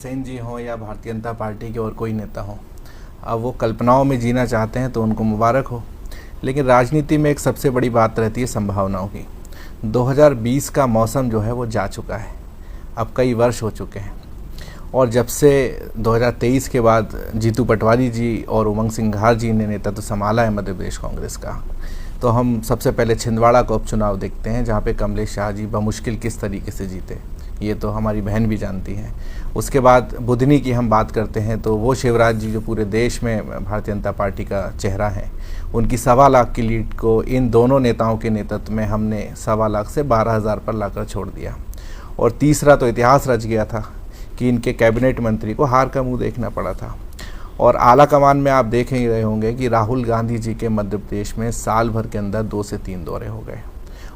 सेन जी हों या भारतीय जनता पार्टी के और कोई नेता हो, अब वो कल्पनाओं में जीना चाहते हैं तो उनको मुबारक हो। लेकिन राजनीति में एक सबसे बड़ी बात रहती है संभावनाओं की। 2020 का मौसम जो है वो जा चुका है, अब कई वर्ष हो चुके हैं। और जब से 2023 के बाद जीतू पटवारी जी और उमंग सिंघार जी ने नेतृत्व संभाला है मध्य प्रदेश कांग्रेस का, तो हम सबसे पहले छिंदवाड़ा का उपचुनाव देखते हैं, जहाँ पे कमलेश शाह जी बमुश्किल किस तरीके से जीते, ये तो हमारी बहन भी जानती हैं। उसके बाद बुधनी की हम बात करते हैं तो वो शिवराज जी जो पूरे देश में भारतीय जनता पार्टी का चेहरा है, उनकी 1.25 लाख की लीड को इन दोनों नेताओं के नेतृत्व में हमने 1.25 लाख से 12,000 पर लाकर छोड़ दिया। और तीसरा तो इतिहास रच गया था कि इनके कैबिनेट मंत्री को हार का मुंह देखना पड़ा था। और आला कमान में आप देख ही रहे होंगे कि राहुल गांधी जी के मध्य प्रदेश में साल भर के अंदर 2 से 3 दौरे हो गए।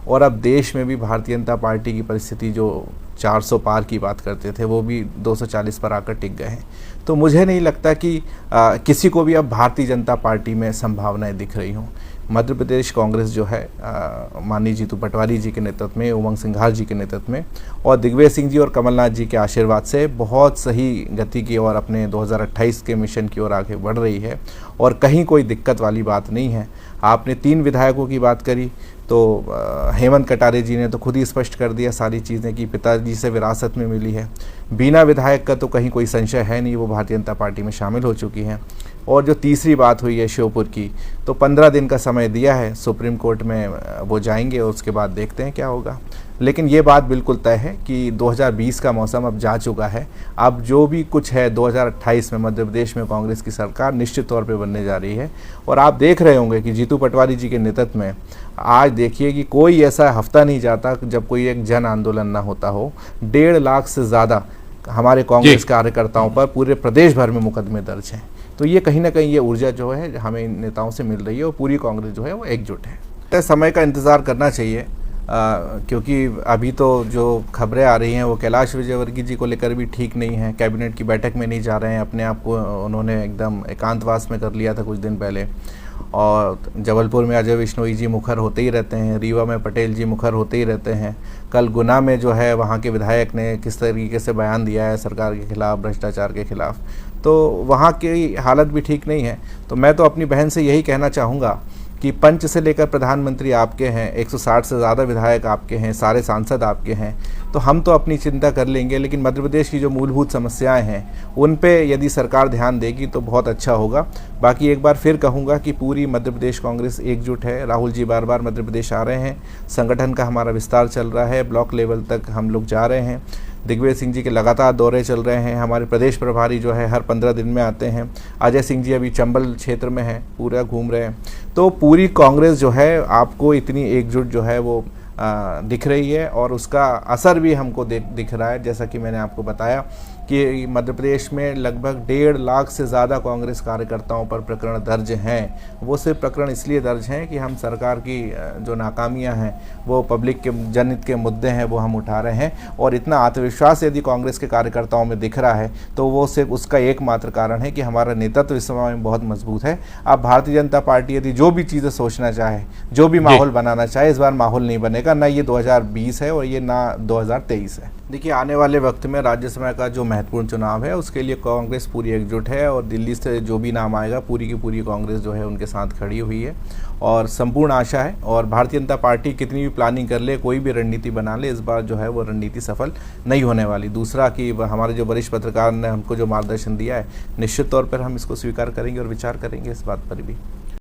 और अब देश में भी भारतीय जनता पार्टी की परिस्थिति जो 400 पार की बात करते थे वो भी 240 पर आकर टिक गए हैं। तो मुझे नहीं लगता कि किसी को भी अब भारतीय जनता पार्टी में संभावनाएं दिख रही हों। मध्य प्रदेश कांग्रेस जो है माननीय जीतू पटवारी जी के नेतृत्व में, उमंग सिंघार जी के नेतृत्व में और दिग्विजय सिंह जी और कमलनाथ जी के आशीर्वाद से बहुत सही गति की और अपने 2028 के मिशन की ओर आगे बढ़ रही है और कहीं कोई दिक्कत वाली बात नहीं है। आपने 3 विधायकों की बात करी तो हेमंत कटारे जी ने तो खुद ही स्पष्ट कर दिया सारी चीज़ें कि पिताजी से विरासत में मिली है। बीना विधायक का तो कहीं कोई संशय है नहीं, वो भारतीय जनता पार्टी में शामिल हो चुकी हैं। और जो तीसरी बात हुई है श्योपुर की, तो 15 दिन का समय दिया है, सुप्रीम कोर्ट में वो जाएंगे और उसके बाद देखते हैं क्या होगा। लेकिन ये बात बिल्कुल तय है कि 2020 का मौसम अब जा चुका है। अब जो भी कुछ है 2028 में मध्य प्रदेश में कांग्रेस की सरकार निश्चित तौर पे बनने जा रही है। और आप देख रहे होंगे कि जीतू पटवारी जी के नेतृत्व में आज देखिए कि कोई ऐसा हफ्ता नहीं जाता जब कोई एक जन आंदोलन ना होता हो। 1.5 लाख से ज़्यादा हमारे कांग्रेस कार्यकर्ताओं पर पूरे प्रदेश भर में मुकदमे दर्ज हैं। तो ये कहीं ना कहीं ये ऊर्जा जो है हमें इन नेताओं से मिल रही है और पूरी कांग्रेस जो है वो एकजुट है। समय का इंतज़ार करना चाहिए क्योंकि अभी तो जो खबरें आ रही हैं वो कैलाश विजयवर्गीय जी को लेकर भी ठीक नहीं है। कैबिनेट की बैठक में नहीं जा रहे हैं, अपने आप को उन्होंने एकदम एकांतवास में कर लिया था कुछ दिन पहले। और जबलपुर में अजय विश्नोई जी मुखर होते ही रहते हैं, रीवा में पटेल जी मुखर होते ही रहते हैं। कल गुना में जो है वहाँ के विधायक ने किस तरीके से बयान दिया है सरकार के खिलाफ, भ्रष्टाचार के खिलाफ, तो वहाँ की हालत भी ठीक नहीं है। तो मैं तो अपनी बहन से यही कहना चाहूँगा कि पंच से लेकर प्रधानमंत्री आपके हैं, 160 से ज़्यादा विधायक आपके हैं, सारे सांसद आपके हैं, तो हम तो अपनी चिंता कर लेंगे। लेकिन मध्य प्रदेश की जो मूलभूत समस्याएं हैं उन पे यदि सरकार ध्यान देगी तो बहुत अच्छा होगा। बाकी एक बार फिर कहूँगा कि पूरी मध्य प्रदेश कांग्रेस एकजुट है। राहुल जी बार बार मध्य प्रदेश आ रहे हैं, संगठन का हमारा विस्तार चल रहा है, ब्लॉक लेवल तक हम लोग जा रहे हैं। दिग्विजय सिंह जी के लगातार दौरे चल रहे हैं, हमारे प्रदेश प्रभारी जो है हर 15 दिन में आते हैं। अजय सिंह जी अभी चंबल क्षेत्र में हैं, पूरा घूम रहे हैं। तो पूरी कांग्रेस जो है आपको इतनी एकजुट जो है वो दिख रही है और उसका असर भी हमको दिख रहा है। जैसा कि मैंने आपको बताया कि मध्य प्रदेश में लगभग 1.5 लाख से ज़्यादा कांग्रेस कार्यकर्ताओं पर प्रकरण दर्ज हैं। वो सिर्फ प्रकरण इसलिए दर्ज हैं कि हम सरकार की जो नाकामियां हैं, वो पब्लिक के जनहित के मुद्दे हैं, वो हम उठा रहे हैं। और इतना आत्मविश्वास यदि कांग्रेस के कार्यकर्ताओं में दिख रहा है तो वो सिर्फ उसका एकमात्र कारण है कि हमारा नेतृत्व इस समय में बहुत मजबूत है। अब भारतीय जनता पार्टी यदि जो भी चीज़ें सोचना चाहे, जो भी माहौल बनाना चाहे, इस बार माहौल नहीं बनेगा। ना ये 2020 है और ये ना 2023 है। देखिए, आने वाले वक्त में राज्यसभा का जो महत्वपूर्ण चुनाव है उसके लिए कांग्रेस पूरी एकजुट है और दिल्ली से जो भी नाम आएगा पूरी की पूरी कांग्रेस जो है उनके साथ खड़ी हुई है और संपूर्ण आशा है। और भारतीय जनता पार्टी कितनी भी प्लानिंग कर ले, कोई भी रणनीति बना ले, इस बार जो है वो रणनीति सफल नहीं होने वाली। दूसरा कि हमारे जो वरिष्ठ पत्रकार ने हमको जो मार्गदर्शन दिया है, निश्चित तौर पर हम इसको स्वीकार करेंगे और विचार करेंगे इस बात पर भी।